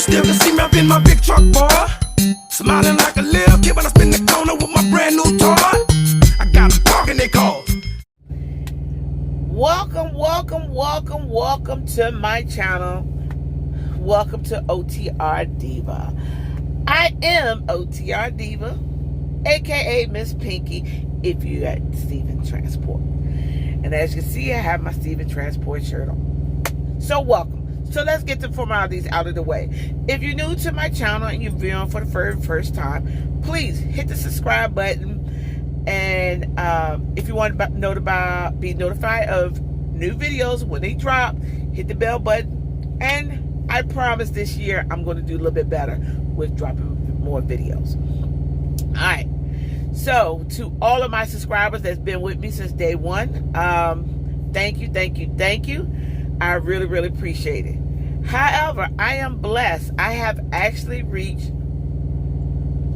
still can see me up in my big truck, boy. Smiling like a little kid when I spin the corner with my brand new toy. I got them talking they call. Welcome to my channel. Welcome to OTR Diva. I am OTR Diva, aka Miss Pinky, if you at Steven Transport. And as you can see, I have my Steven Transport shirt on. So welcome. So let's get the formalities out of the way. If you're new to my channel and you're viewing for the very first time, please hit the subscribe button. And if you want to be notified of new videos when they drop, hit the bell button. And I promise this year I'm going to do a little bit better with dropping more videos. All right. So to all of my subscribers that's been with me since day one, thank you. I really appreciate it. However, I am blessed. I have actually reached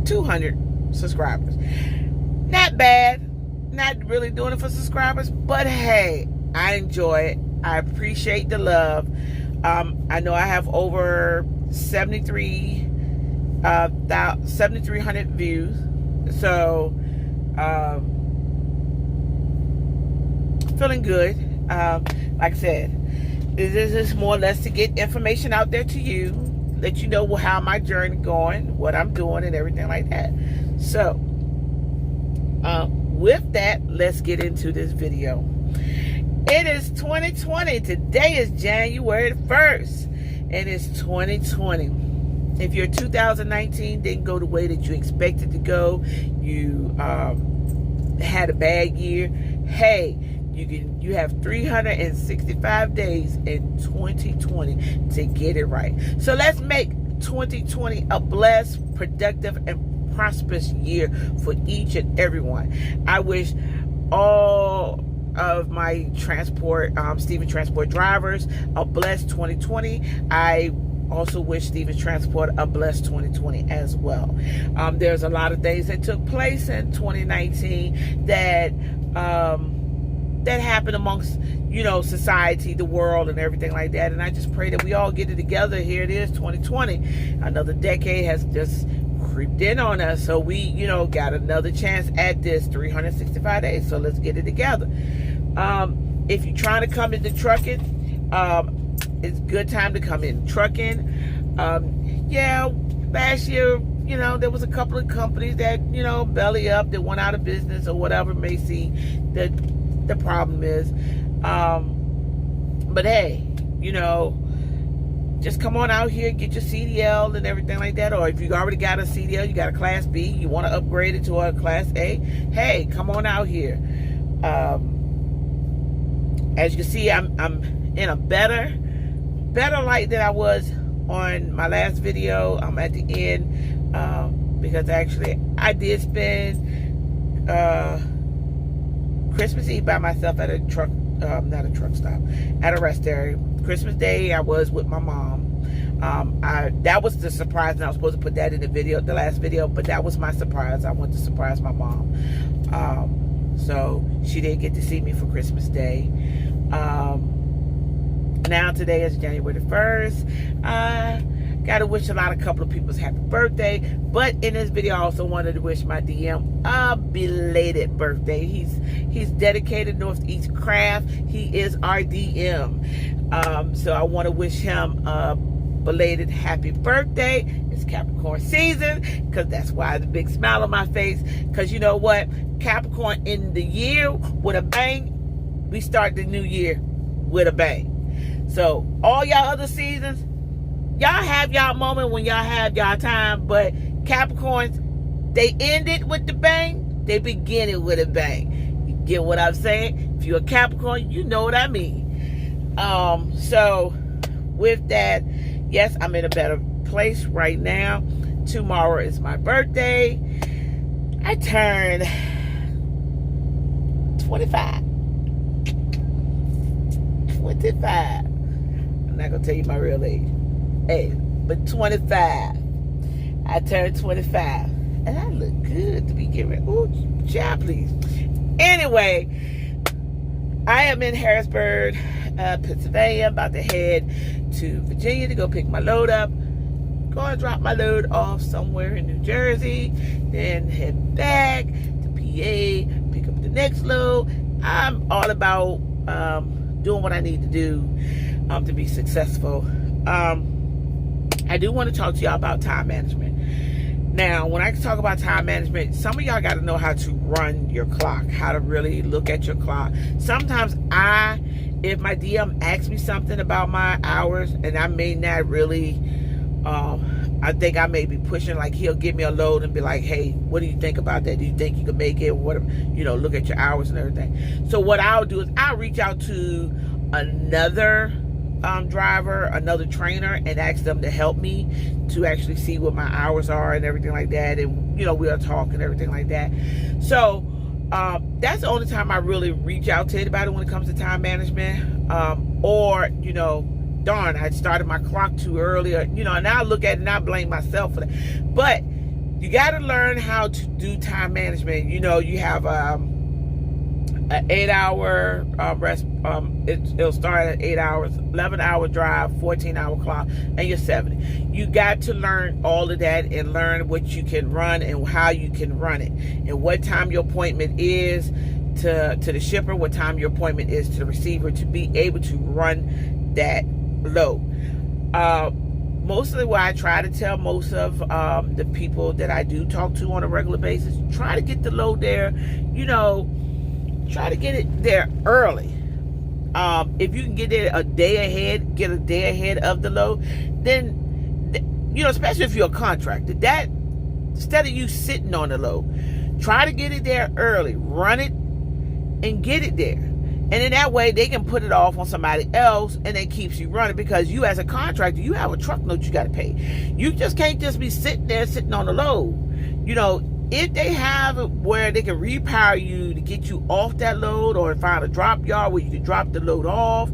200 subscribers. Not bad. Not really doing it for subscribers, but hey, I enjoy it. I appreciate the love. I know I have over 7,300 views. So, feeling good. Like I said, this is more or less to get information out there to you, let you know how my journey going, what I'm doing, and everything like that. So, with that, let's get into this video. It is 2020. Today is January 1st, and it's 2020. If your 2019 didn't go the way that you expected to go, you had a bad year, hey, you have 365 days in 2020 to get it right. So let's make 2020 a blessed, productive, and prosperous year for each and everyone. I wish all of my Steven Transport drivers a blessed 2020. I also wish Steven Transport a blessed 2020 as well. There's a lot of things that took place in 2019 that happened amongst, society, the world, and everything like that. And I just pray that we all get it together. Here it is, 2020. Another decade has just creeped in on us. So we, got another chance at this 365 days. So let's get it together. If you're trying to come into trucking, it's a good time to come in trucking. Last year, there was a couple of companies that, belly up, that went out of business or whatever may see that the problem is. But hey, just come on out here, get your CDL and everything like that. Or if you already got a CDL, you got a Class B, you want to upgrade it to a Class A, hey, come on out here. As you can see, I'm in a better light than I was on my last video. I'm at the end because actually I did spend Christmas Eve by myself at a truck, not a truck stop, at a rest area. Christmas Day I was with my mom. That was the surprise, and I was supposed to put that in the last video, but that was my surprise. I went to surprise my mom. So she didn't get to see me for Christmas Day. Now today is January 1st. Gotta wish a couple of people's happy birthday. But in this video, I also wanted to wish my DM a belated birthday. He's dedicated Northeast Craft. He is our DM. So I want to wish him a belated happy birthday. It's Capricorn season, because that's why the big smile on my face. Because you know what? Capricorn in the year with a bang. We start the new year with a bang. So all y'all other seasons, y'all have y'all moment when y'all have y'all time, but Capricorns, they end it with the bang, they begin it with a bang. You get what I'm saying? If you're a Capricorn, you know what I mean. So with that, yes, I'm in a better place right now. Tomorrow is my birthday. I turned 25. I'm not gonna tell you my real age. Hey, but 25. I turned 25. And I look good to be getting. Ooh, job, please. Anyway, I am in Harrisburg, Pennsylvania. I'm about to head to Virginia to go pick my load up. go and drop my load off somewhere in New Jersey, then head back to PA, pick up the next load. I'm all about doing what I need to do to be successful. I do want to talk to y'all about time management. Now, when I talk about time management, some of y'all got to know how to run your clock, how to really look at your clock. Sometimes if my DM asks me something about my hours, and I may not really, I think I may be pushing, like he'll give me a load and be like, hey, what do you think about that? Do you think you can make it? Whatever, look at your hours and everything. So what I'll do is I'll reach out to another driver, another trainer, and ask them to help me to actually see what my hours are and everything like that. And we'll talk and everything like that. So that's the only time I really reach out to anybody when it comes to time management. Or darn, I started my clock too early, and I look at it and I blame myself for that. But you got to learn how to do time management. You have an 8-hour rest. It'll start at 8 hours, 11-hour drive, 14-hour clock, and you're 70. You got to learn all of that and learn what you can run and how you can run it, and what time your appointment is to the shipper, what time your appointment is to the receiver, to be able to run that load. Mostly what I try to tell most of the people that I do talk to on a regular basis, try to get the load there, try to get it there early. If you can get it a day ahead of the load, then, especially if you're a contractor, that instead of you sitting on the load, try to get it there early, run it and get it there. And in that way, they can put it off on somebody else, and it keeps you running, because you as a contractor, you have a truck note you got to pay. You just can't just be sitting on the load. If they have it where they can repower you to get you off that load, or find a drop yard where you can drop the load off,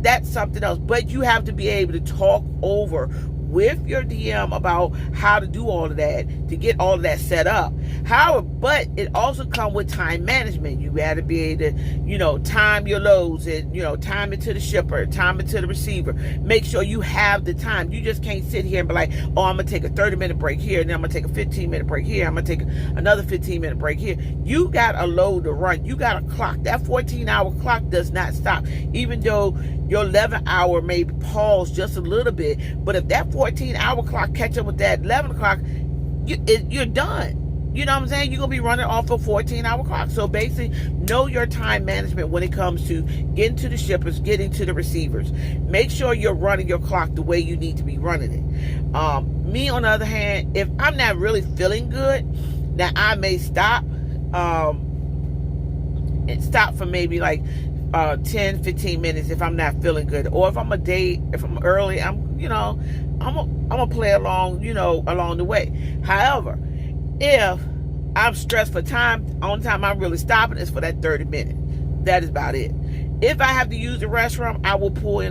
that's something else. But you have to be able to talk over with your DM about how to do all of that, to get all of that set up. However, but it also comes with time management. You got to be able to, time your loads and, time it to the shipper, time it to the receiver. Make sure you have the time. You just can't sit here and be like, oh, I'm going to take a 30-minute break here, and then I'm going to take a 15-minute break here. I'm going to take another 15-minute break here. You got a load to run. You got a clock. That 14-hour clock does not stop. Even though your 11-hour may pause just a little bit, but if that 14-hour clock catch up with that 11 o'clock, you're done. You know what I'm saying? You're going to be running off a 14-hour clock. So basically, know your time management when it comes to getting to the shippers, getting to the receivers. Make sure you're running your clock the way you need to be running it. Me, on the other hand, if I'm not really feeling good, now I may stop and stop for maybe like 10, 15 minutes if I'm not feeling good. Or if I'm early, I'm gonna play along, along the way. However, if I'm stressed for time, the only time I'm really stopping is for that 30 minutes. That is about it. If I have to use the restroom, I will pull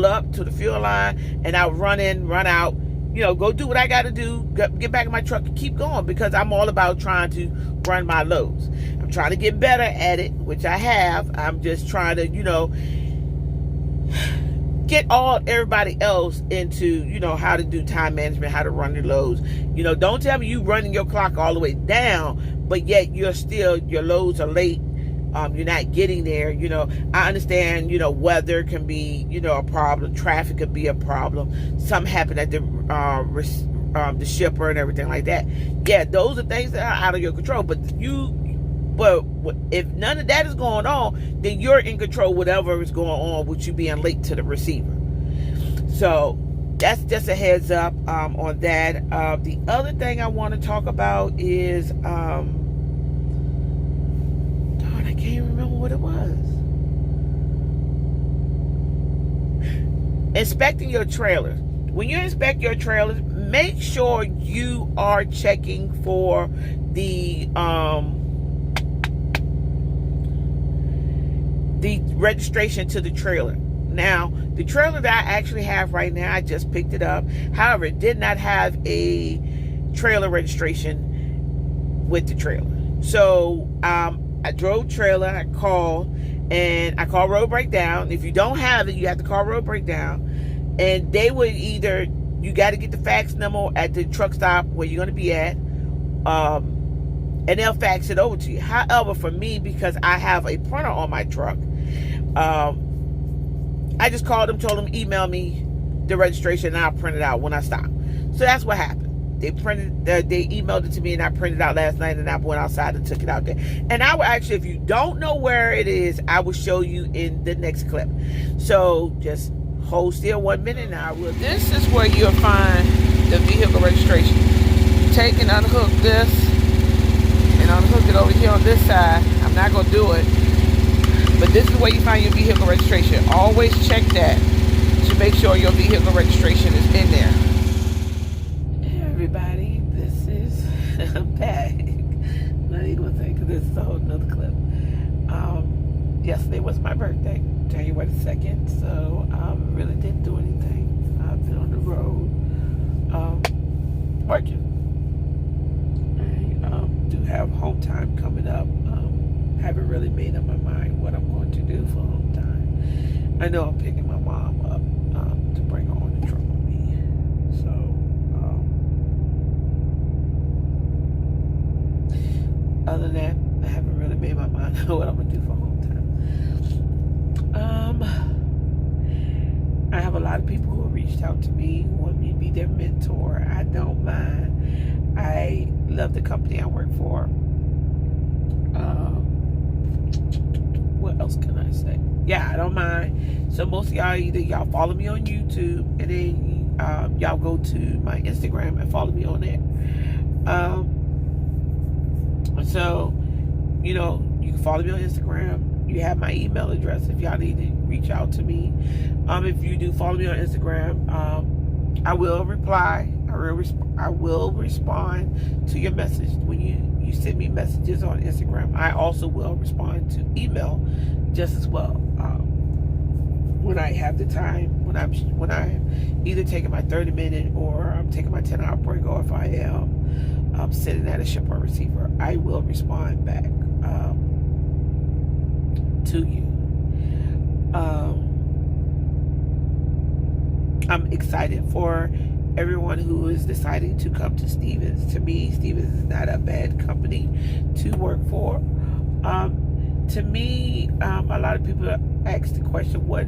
up to the fuel line, and I'll run in, run out, go do what I got to do, get back in my truck and keep going, because I'm all about trying to run my loads. I'm trying to get better at it, which I have. I'm just trying to, get everybody else into, how to do time management, how to run your loads. Don't tell me you running your clock all the way down, but yet your loads are late. You're not getting there. I understand, weather can be, a problem. Traffic could be a problem. Something happened at the shipper and everything like that. Yeah, those are things that are out of your control, but if none of that is going on, then you're in control of whatever is going on with you being late to the receiver. So that's just a heads up on that. The other thing I want to talk about is, darn, I can't remember what it was. Inspecting your trailers. When you inspect your trailers, make sure you are checking for the registration to the trailer. Now, the trailer that I actually have right now, I just picked it up. However, it did not have a trailer registration with the trailer. So I drove trailer, I called road breakdown. If you don't have it, you have to call road breakdown, and they would either You got to get the fax number at the truck stop where you're going to be at. And they'll fax it over to you. However, for me, because I have a printer on my truck, I just called them, told them, email me the registration, and I'll print it out when I stop. So that's what happened. They emailed it to me, and I printed it out last night, and I went outside and took it out there. And I will actually, if you don't know where it is, I will show you in the next clip. So just hold still 1 minute, and I will. This is where you'll find the vehicle registration. Take and unhook this, and unhook it over here on this side. I'm not going to do it, but this is where you find your vehicle registration. Always check that to make sure your vehicle registration is in there. Everybody, this is back. Not even gonna say, because this is a whole nother clip. Yesterday was my birthday, January 2nd, so I really didn't do anything. I've been on the road working. I do have home time coming up. Haven't really made up my mind what I'm going to do for home time. I know I'm picking my mom up to bring her on the truck with me. So other than that, I haven't really made my mind on what I'm gonna do for home time. I have a lot of people who have reached out to me, who want me to be their mentor. I don't mind. I love the company I work for. What else can I say? Yeah, I don't mind. So most of y'all, either y'all follow me on YouTube, and then y'all go to my Instagram and follow me on there. So, you know, you can follow me on Instagram. You have my email address if y'all need to reach out to me. If you do follow me on Instagram, I will reply. I will respond to your message when you send me messages on Instagram. I also will respond to email just as well. When I have the time, when I'm either taking my 30-minute or I'm taking my 10-hour break, or if I am sitting at a ship or receiver, I will respond back to you. I'm excited for everyone who is deciding to come to Stevens. To me, Stevens is not a bad company to work for. To me, a lot of people ask the question, what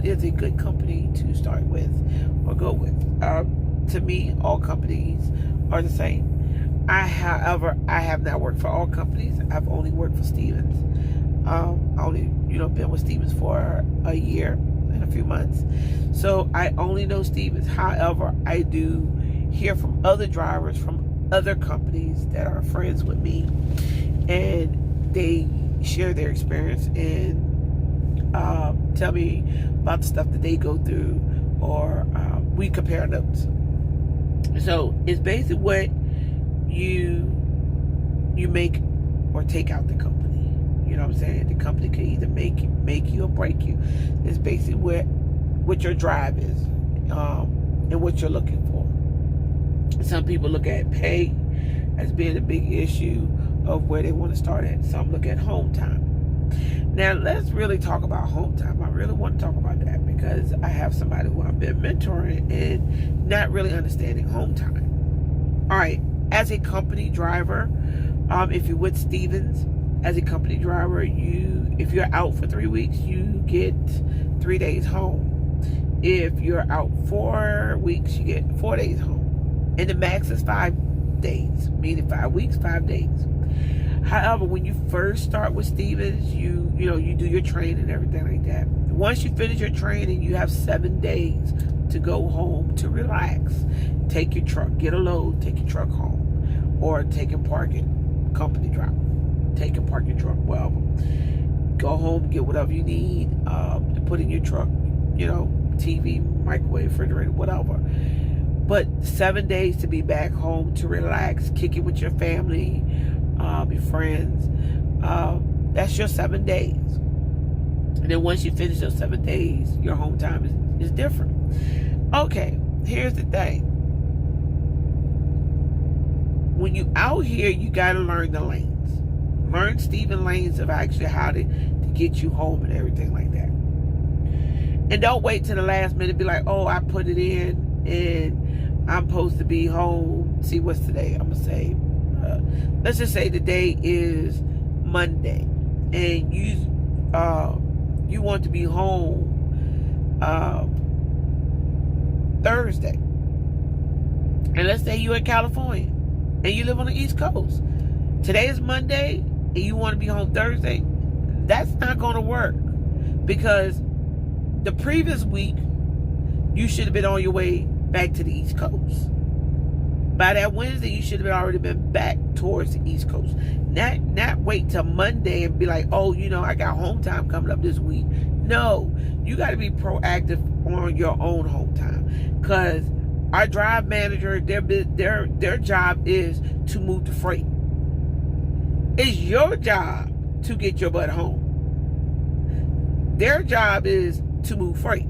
is a good company to start with or go with? To me, all companies are the same. However, I have not worked for all companies. I've only worked for Stevens. I only, been with Stevens for a year and a few months. So I only know Stevens. However, I do hear from other drivers from other companies that are friends with me, and they share their experience and tell me about the stuff that they go through, or we compare notes. So it's basically what you make or take out the company. You know what I'm saying? The company can either make you or break you. It's basically what your drive is, and what you're looking for. Some people look at pay as being a big issue of where they want to start at. Some look at home time. Now let's really talk about home time. I really want to talk about that because I have somebody who I've been mentoring and not really understanding home time. All right, as a company driver, if you're with Stevens, as a company driver, if you're out for 3 weeks, you get 3 days home. If you're out 4 weeks, you get 4 days home. And the max is 5 days, meaning 5 weeks, 5 days. However, when you first start with Stevens, you do your training and everything like that. Once you finish your training, you have 7 days to go home to relax. Take your truck, get a load, take your truck home, or take and park it, company drop. Take and park your truck, well, go home, get whatever you need to put in your truck, TV, microwave, refrigerator, whatever. But 7 days to be back home to relax, kick it with your family, your friends. That's your 7 days. And then once you finish those 7 days, your home time is different. Okay, here's the thing. When you out here, you got to learn the lanes. Learn Stephen lanes of actually how to get you home and everything like that. And don't wait till the last minute and be like, oh, I put it in and I'm supposed to be home. See, what's today? I'm going to say, let's just say the day is Monday and you want to be home Thursday. And let's say you're in California and you live on the East Coast. Today is Monday and you want to be home Thursday. That's not going to work, because the previous week you should have been on your way back to the East Coast. By that Wednesday, you should have already been back towards the East Coast. Not wait till Monday and be like, oh, I got home time coming up this week. No, you got to be proactive on your own home time, because our drive manager, their job is to move the freight. It's your job to get your butt home. Their job is to move freight.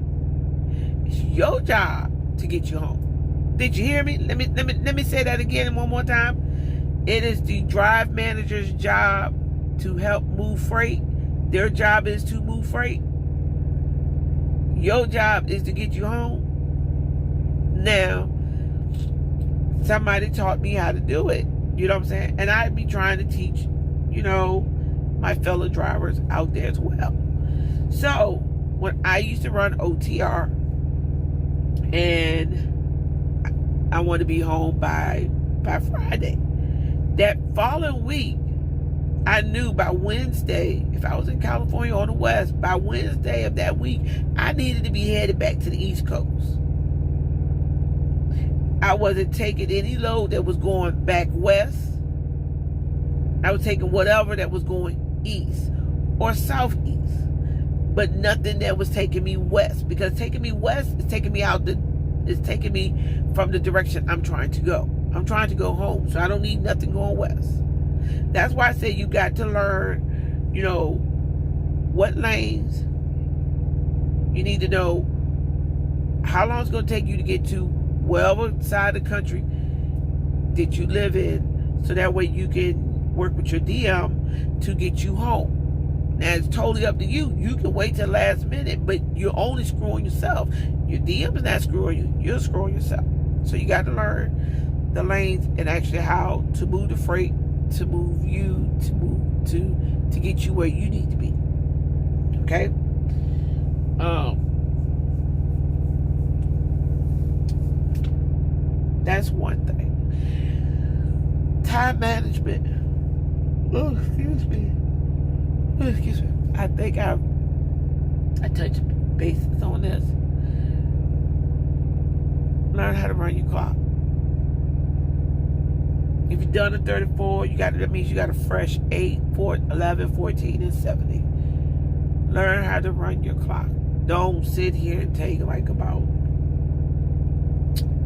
It's your job to get you home. Did you hear me? Let me say that again one more time. It is the drive manager's job to help move freight. Their job is to move freight. Your job is to get you home. Now, somebody taught me how to do it. You know what I'm saying? And I'd be trying to teach, my fellow drivers out there as well. So, when I used to run OTR and I want to be home by Friday, that following week, I knew by Wednesday, if I was in California on the West, by Wednesday of that week, I needed to be headed back to the East Coast. I wasn't taking any load that was going back west. I was taking whatever that was going east or southeast, but nothing that was taking me west, because taking me west is taking me taking me from the direction I'm trying to go. I'm trying to go home, so I don't need nothing going west. That's why I say you got to learn, what lanes. You need to know how long it's going to take you to get to wherever side of the country that you live in, so that way you can work with your DM to get you home. Now, it's totally up to you. You can wait till the last minute, but you're only screwing yourself. Your DM is not screwing you. You're screwing yourself. So you got to learn the lanes and actually how to move the freight, to move you, to get you where you need to be. Okay? That's one thing. Time management. Oh, excuse me. I think I touched bases on this. Learn how to run your clock. If you've done a 34, that means you got a fresh 8, 4, 11, 14, and 70. Learn how to run your clock. Don't sit here and take like about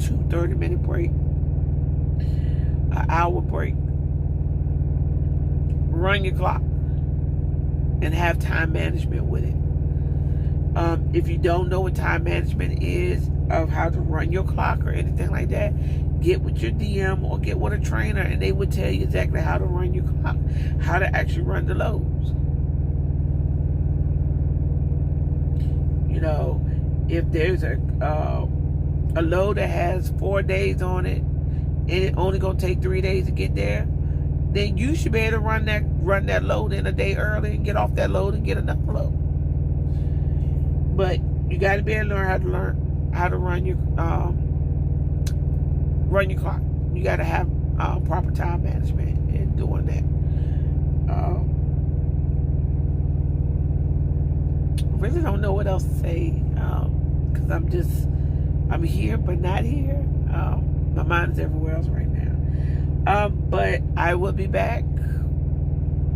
2 30-minute break, an hour break. Run your clock and have time management with it. If you don't know what time management is, of how to run your clock or anything like that, get with your DM or get with a trainer, and they would tell you exactly how to run your clock, how to actually run the loads. If there's a load that has 4 days on it and it only gonna take 3 days to get there, then you should be able to run that load in a day early and get off that load and get another load. But you got to be able to learn how to run your clock. You got to have proper time management in doing that. I really don't know what else to say, because I'm here but not here. My mind is everywhere else right now. But I will be back,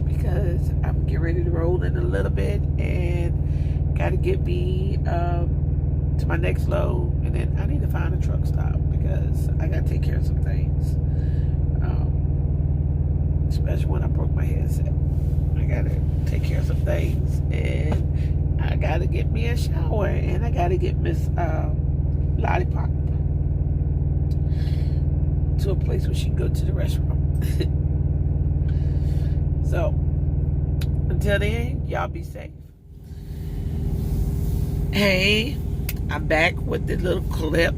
because I'm getting ready to roll in a little bit and got to get me to my next load, and then I need to find a truck stop because I got to take care of some things, especially when I broke my headset. I got to take care of some things, and I got to get me a shower, and I got to get Miss Lollipop to a place where she can go to the restroom. So, until then, y'all be safe. Hey, I'm back with the little clip.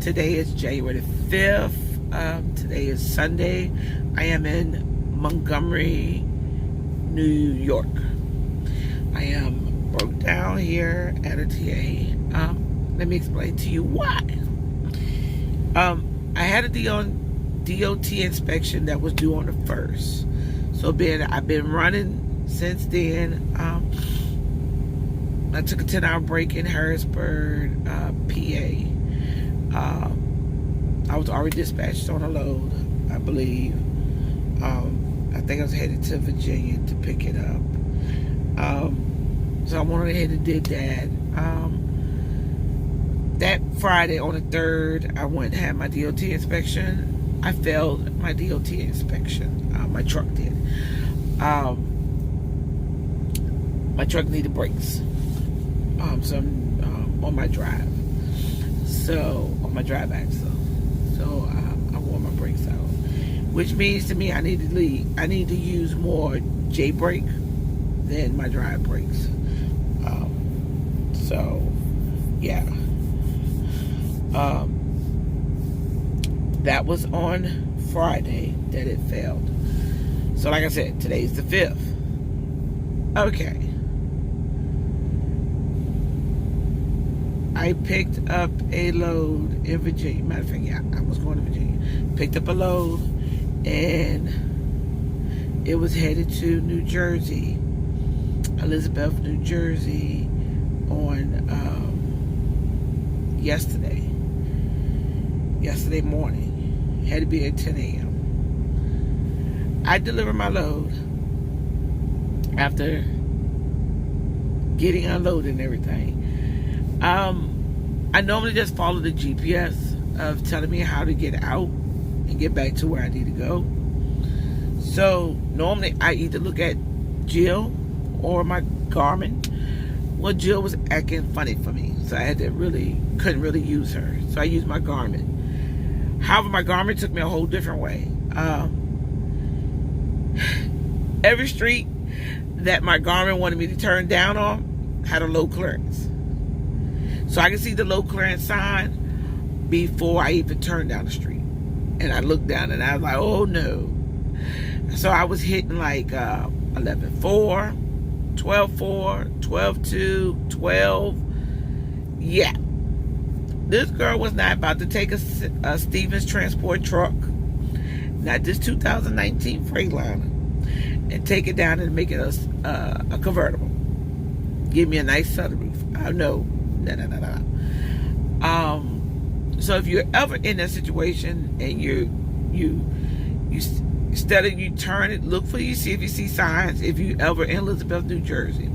Today is January the 5th. Today is Sunday. I am in Montgomery, New York. I am broke down here at a TA. Let me explain to you why. I had a DOT inspection that was due on the 1st. So I've been running since then. I took a 10-hour break in Harrisburg, PA. I was already dispatched on a load, I believe. I think I was headed to Virginia to pick it up. So I went ahead and did that. That Friday on the 3rd, I went and had my DOT inspection. I failed my DOT inspection. My truck did. My truck needed brakes. So I'm on my drive. So on my drive axle. So I wore my brakes out, which means to me I need to use more J brake than my drive brakes. So yeah. That was on Friday that it failed. So like I said, today's the 5th. Okay. I picked up a load in Virginia. Matter of fact, yeah, I was going to Virginia. Picked up a load, and it was headed to New Jersey, Elizabeth, New Jersey, on yesterday morning. Had to be at 10 a.m. I delivered my load after getting unloaded and everything. I normally just follow the GPS of telling me how to get out and get back to where I need to go. So normally I either look at Jill or my Garmin. Well, Jill was acting funny for me, so I couldn't really use her. So I used my Garmin. However, my Garmin took me a whole different way. Every street that my Garmin wanted me to turn down on had a low clearance. So I could see the low clearance sign before I even turned down the street. And I looked down and I was like, oh no. So I was hitting like 11.4, 12.4, 12.2, 12. Yeah. This girl was not about to take a Stevens transport truck, not this 2019 Freightliner, and take it down and make it a convertible. Give me a nice sunroof. I know. No. So if you're ever in that situation and you instead of you turn it, look for see if you see signs. If you ever in Elizabeth, New Jersey,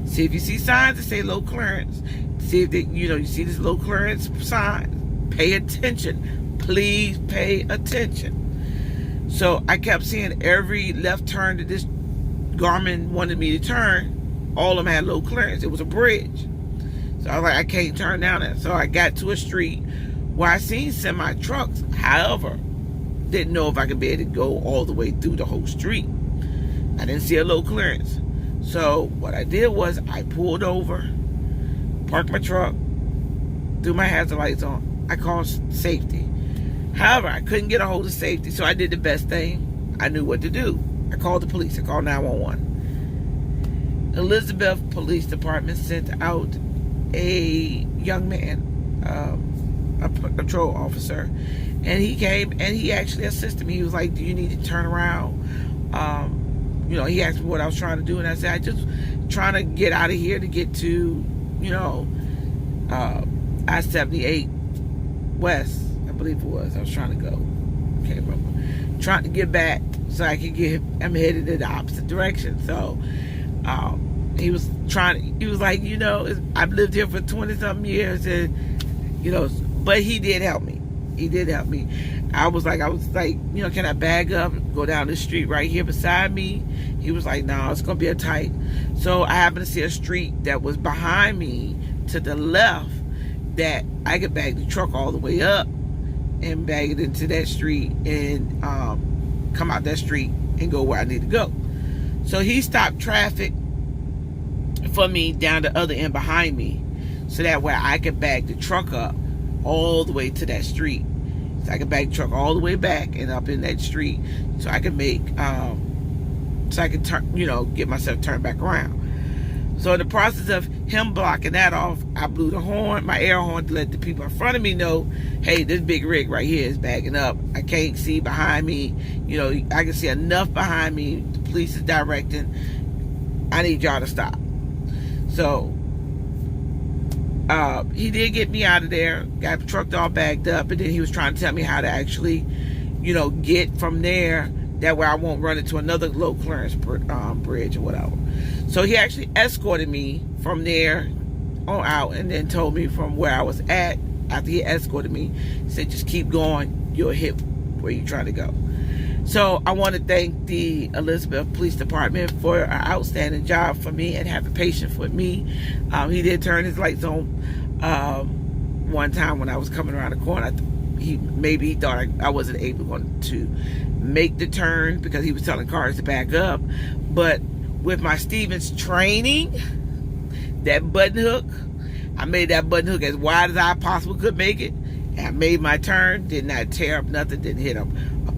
see if you see signs that say low clearance. See if you see this low clearance sign. Pay attention. Please pay attention. So I kept seeing every left turn that this Garmin wanted me to turn. All of them had low clearance. It was a bridge. So I was like, I can't turn down that. So I got to a street where I seen semi trucks. However, didn't know if I could be able to go all the way through the whole street. I didn't see a low clearance. So what I did was I pulled over, parked my truck, threw my hazard lights on. I called safety. However, I couldn't get a hold of safety, so I did the best thing I knew what to do. I called the police. I called 911. Elizabeth Police Department sent out a young man, a patrol officer, and he came and he actually assisted me. He was like, do you need to turn around? He asked me what I was trying to do, and I said, I just trying to get out of here to get to, I-78 West, I believe it was. I was trying to go. Can't remember. Trying to get back so I could I'm headed in the opposite direction. So, he was like, I've lived here for 20-something years, and, but he did help me. He did help me. I was like, can I bag up, go down the street right here beside me? He was like, no, it's going to be a tight. So I happened to see a street that was behind me to the left that I could bag the truck all the way up and bag it into that street and come out that street and go where I need to go. So he stopped traffic for me down the other end behind me, so that way I could back the truck up all the way to that street. So I could back the truck all the way back and up in that street, so I could make, so I could turn, get myself turned back around. So in the process of him blocking that off, I blew the horn, my air horn, to let the people in front of me know, hey, this big rig right here is backing up. I can't see behind me. I can see enough behind me. The police is directing. I need y'all to stop. So he did get me out of there, got the truck all bagged up, and then he was trying to tell me how to actually, get from there. That way I won't run into another low clearance bridge or whatever. So he actually escorted me from there on out, and then told me from where I was at, after he escorted me, he said, just keep going, you'll hit where you're trying to go. So I want to thank the Elizabeth Police Department for an outstanding job for me and having patience with me. He did turn his lights on one time when I was coming around the corner. Maybe he thought I wasn't able to make the turn because he was telling cars to back up. But with my Stevens training, that button hook, I made that button hook as wide as I possibly could make it. And I made my turn, did not tear up nothing, didn't hit a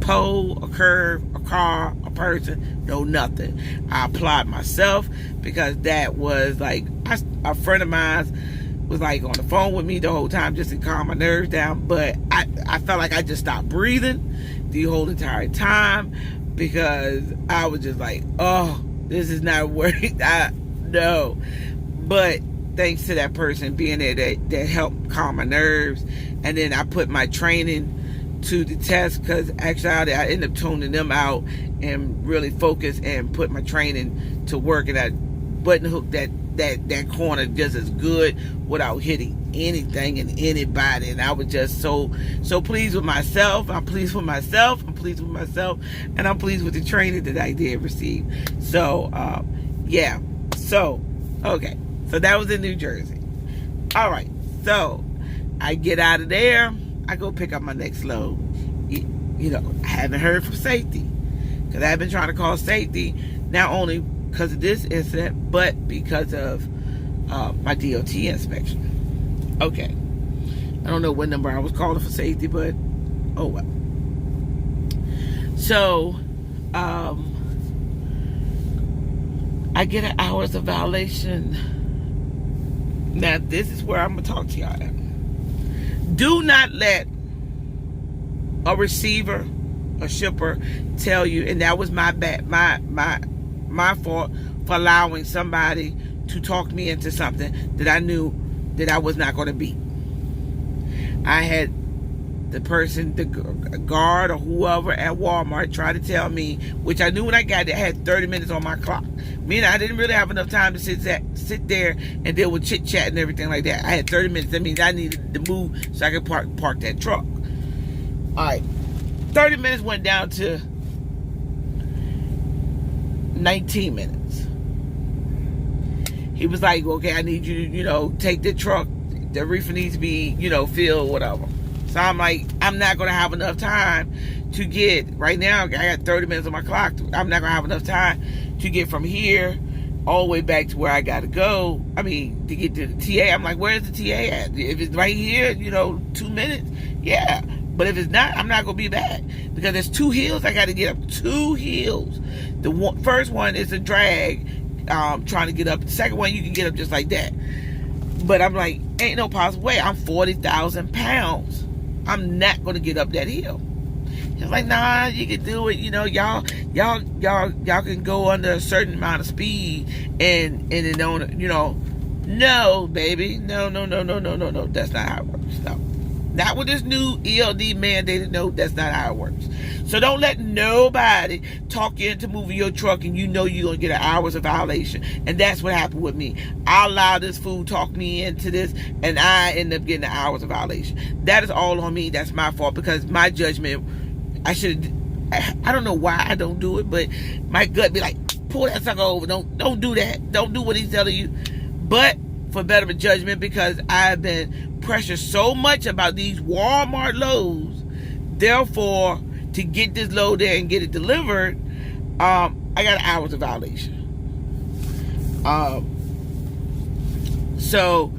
pole, a curve, a car, a person, no nothing. I applaud myself because that was like, a friend of mine was like on the phone with me the whole time just to calm my nerves down, but I felt like I just stopped breathing the whole entire time because I was just like, oh, this is not working. No. But thanks to that person being there that helped calm my nerves, and then I put my training to the test because actually I ended up tuning them out and really focused and put my training to work, and I button hook that corner just as good without hitting anything and anybody. And I was just so pleased with myself. I'm pleased with myself. I'm pleased with myself, and I'm pleased with the training that I did receive. So yeah. So okay. So that was in New Jersey. All right. So I get out of there. I go pick up my next load. I haven't heard from safety because I've been trying to call safety, not only because of this incident, but because of my DOT inspection. Okay. I don't know what number I was calling for safety, but oh well. So I get an hours of violation. Now this is where I'm gonna talk to y'all at. Do not let a receiver, a shipper tell you, and that was my bad, my fault for allowing somebody to talk me into something that I knew that I was not going to beat. I had the person, the guard or whoever at Walmart try to tell me, which I knew when I got there, I had 30 minutes on my clock. Meaning I didn't really have enough time to sit there and deal with chit chat and everything like that. I had 30 minutes. That means I needed to move so I could park that truck. All right. 30 minutes went down to 19 minutes. He was like, okay, I need you to, take the truck. The reefer needs to be, filled, whatever. So I'm like, I'm not going to have enough time to get, right now, I got 30 minutes on my clock. I'm not going to have enough time to get from here all the way back to where I got to go. I mean, to get to the TA. I'm like, where's the TA at? If it's right here, 2 minutes, yeah. But if it's not, I'm not going to be back. Because there's 2 hills I got to get up. 2 hills. The first one is a drag, trying to get up. The second one, you can get up just like that. But I'm like, ain't no possible way. I'm 40,000 pounds. I'm not going to get up that hill. He's like, nah, you can do it. Y'all can go under a certain amount of speed and it don't, no, baby. No. That's not how it works. No. Not with this new ELD mandated. No, that's not how it works. So don't let nobody talk you into moving your truck and you're going to get an hours of violation. And that's what happened with me. I allowed this fool talk me into this and I ended up getting an hours of violation. That is all on me. That's my fault because my judgment, I don't know why I don't do it, but my gut be like, pull that sucker over. Don't do that. Don't do what he's telling you. But for better judgment, because I've been pressured so much about these Walmart loads, therefore, to get this load there and get it delivered, I got an hours of violation. So,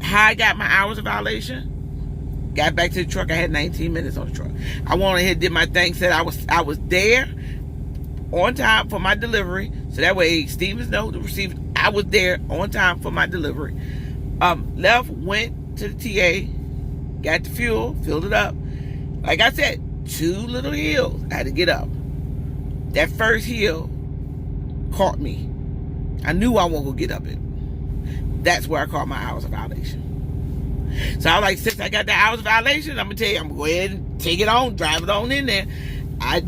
how I got my hours of violation? Got back to the truck. I had 19 minutes on the truck. I went ahead, did my thing, said I was there on time for my delivery. So that way Stevens knows to receive. I was there on time for my delivery. Left, went to the TA, got the fuel, filled it up. Like I said, 2 little hills I had to get up. That first hill caught me. I knew I wasn't gonna get up it. That's where I caught my hours of violation. So I was like, since I got the hours of violation, I'm gonna tell you, I'm gonna go ahead and take it on, drive it on in there. I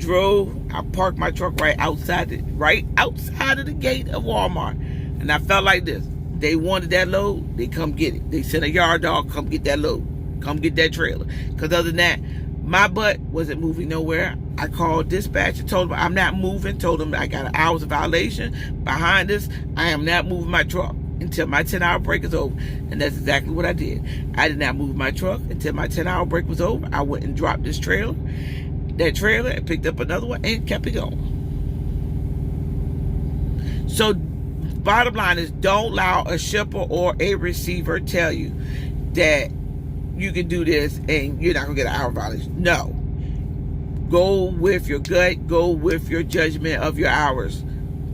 parked my truck right outside of the gate of Walmart. And I felt like this. They wanted that load, they come get it. They sent a yard dog, come get that load. Come get that trailer. Because other than that, my butt wasn't moving nowhere. I called dispatch and told them I'm not moving. Told them I got an hours of violation behind this. I am not moving my truck until my 10-hour break is over. And that's exactly what I did. I did not move my truck until my 10-hour break was over. I went and dropped that trailer, and picked up another one and kept it going. So bottom line is, don't allow a shipper or a receiver tell you that you can do this and you're not gonna get an hour violation. No. Go with your gut, go with your judgment of your hours.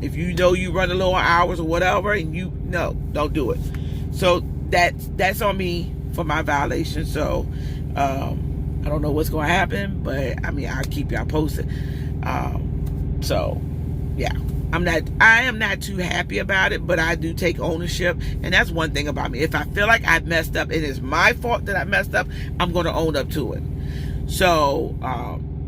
If you know you run a low on hours or whatever, and don't do it. So that's on me for my violation. So I don't know what's gonna happen, but I mean, I'll keep y'all posted. So yeah. I am not too happy about it, but I do take ownership. And that's one thing about me. If I feel like I've messed up, it is my fault that I messed up, I'm going to own up to it. So,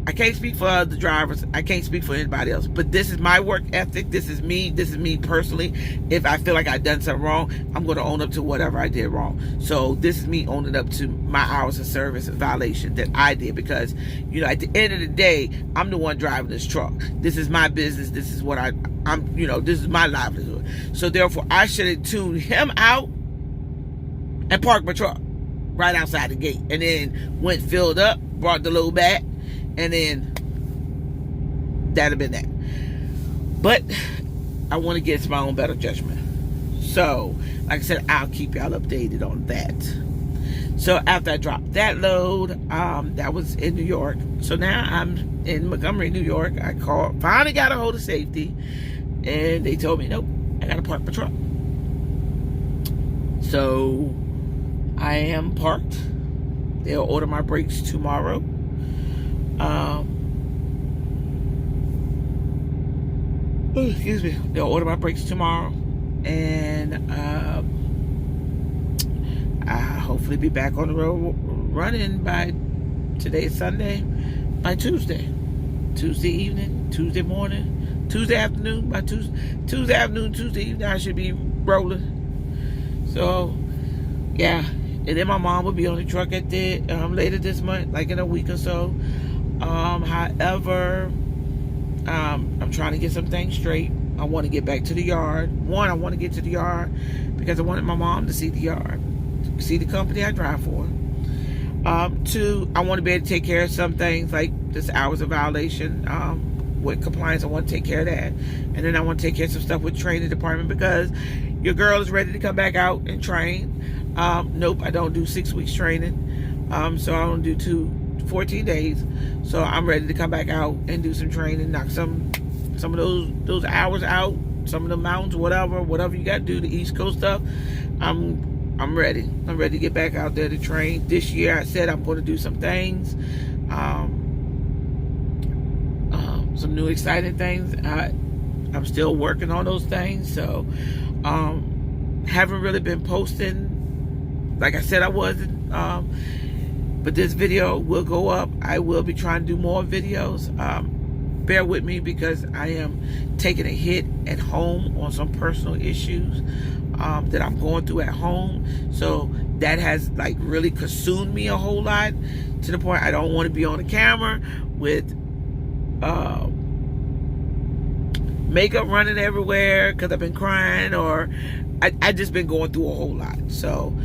I can't speak for other drivers. I can't speak for anybody else. But this is my work ethic. This is me personally. If I feel like I've done something wrong, I'm going to own up to whatever I did wrong. So this is me owning up to my hours of service violation that I did. Because, at the end of the day, I'm the one driving this truck. This is my business. This is what this is my livelihood. So therefore, I should have tuned him out and parked my truck right outside the gate. And then went, filled up, brought the load back. And then that'd have been that. But I want to get to my own better judgment. So, like I said, I'll keep y'all updated on that. So after I dropped that load, that was in New York. So now I'm in Montgomery, New York. I finally got a hold of safety, and they told me, nope, I gotta park my truck. So I am parked. They'll order my brakes tomorrow. Excuse me. They'll order my brakes tomorrow, and I'll hopefully be back on the road running by today's Sunday, by Tuesday evening, Tuesday morning, Tuesday afternoon. By Tuesday afternoon, Tuesday evening, I should be rolling. So yeah, and then my mom will be on the truck at the later this month, like in a week or so. However, I'm trying to get some things straight. I want to get back to the yard. One, I want to get to the yard because I wanted my mom to see the yard, see the company I drive for. Two, I want to be able to take care of some things like this hours of violation. With compliance, I want to take care of that. And then I want to take care of some stuff with training department because your girl is ready to come back out and train. Nope, I don't do 6 weeks training. So I don't do 14 days. So I'm ready to come back out and do some training, knock some of those hours out, some of the mountains, whatever you got to do, the East Coast stuff. I'm ready. I'm ready to get back out there to train. This year I said I'm going to do some things, some new exciting things. I'm still working on those things. So haven't really been posting like I said I wasn't. But this video will go up. I will be trying to do more videos. Bear with me because I am taking a hit at home on some personal issues that I'm going through at home. So that has like really consumed me a whole lot to the point I don't want to be on the camera with makeup running everywhere because I've been crying, or I just been going through a whole lot. So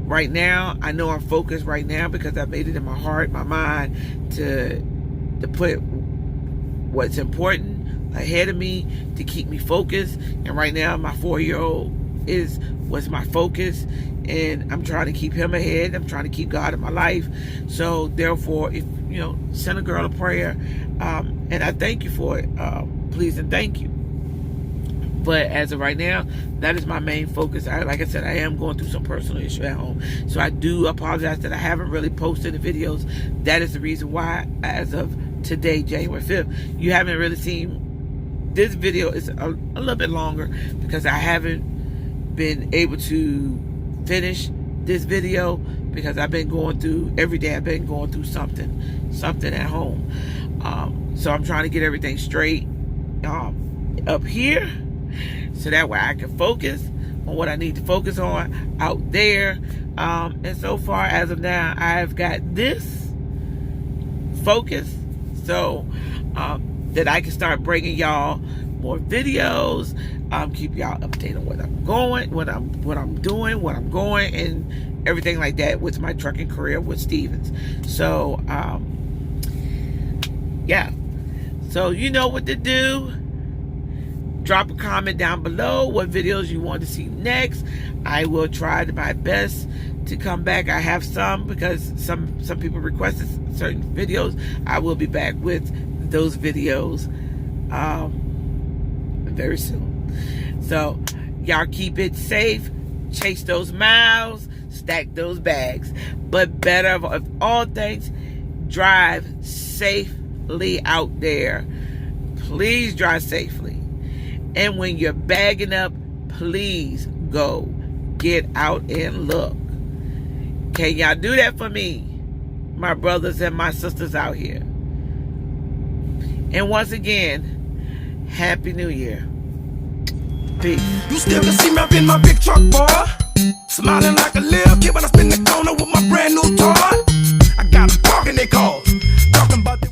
right now, I know I'm focused right now because I made it in my heart, my mind to put what's important ahead of me to keep me focused. And right now, my 4-year-old was my focus, and I'm trying to keep him ahead. I'm trying to keep God in my life. So therefore, if you know, send a girl a prayer, and I thank you for it. Please and thank you. But as of right now, that is my main focus. Like I said, I am going through some personal issue at home. So I do apologize that I haven't really posted the videos. That is the reason why, as of today, January 5th, you haven't really seen this video. Is a little bit longer because I haven't been able to finish this video because I've been going through, every day I've been going through something at home. So I'm trying to get everything straight up here, so that way I can focus on what I need to focus on out there. And so far, as of now, I've got this focus, so that I can start bringing y'all more videos, keep y'all updated on what I'm going, what I'm doing, what I'm going, and everything like that with my trucking career with Stevens. So yeah, so you know what to do. Drop a comment down below what videos you want to see next. I will try my best to come back. I have some, because some people requested certain videos. I will be back with those videos very soon. So y'all keep it safe, chase those miles, stack those bags, but better of all things, drive safely out there. Please drive safely. And when you're bagging up, please go get out and look. Can y'all do that for me, my brothers and my sisters out here? And once again, Happy New Year. Peace. You still can see me up in my big truck, boy, smiling like a little kid when I spin the corner with my brand new toy.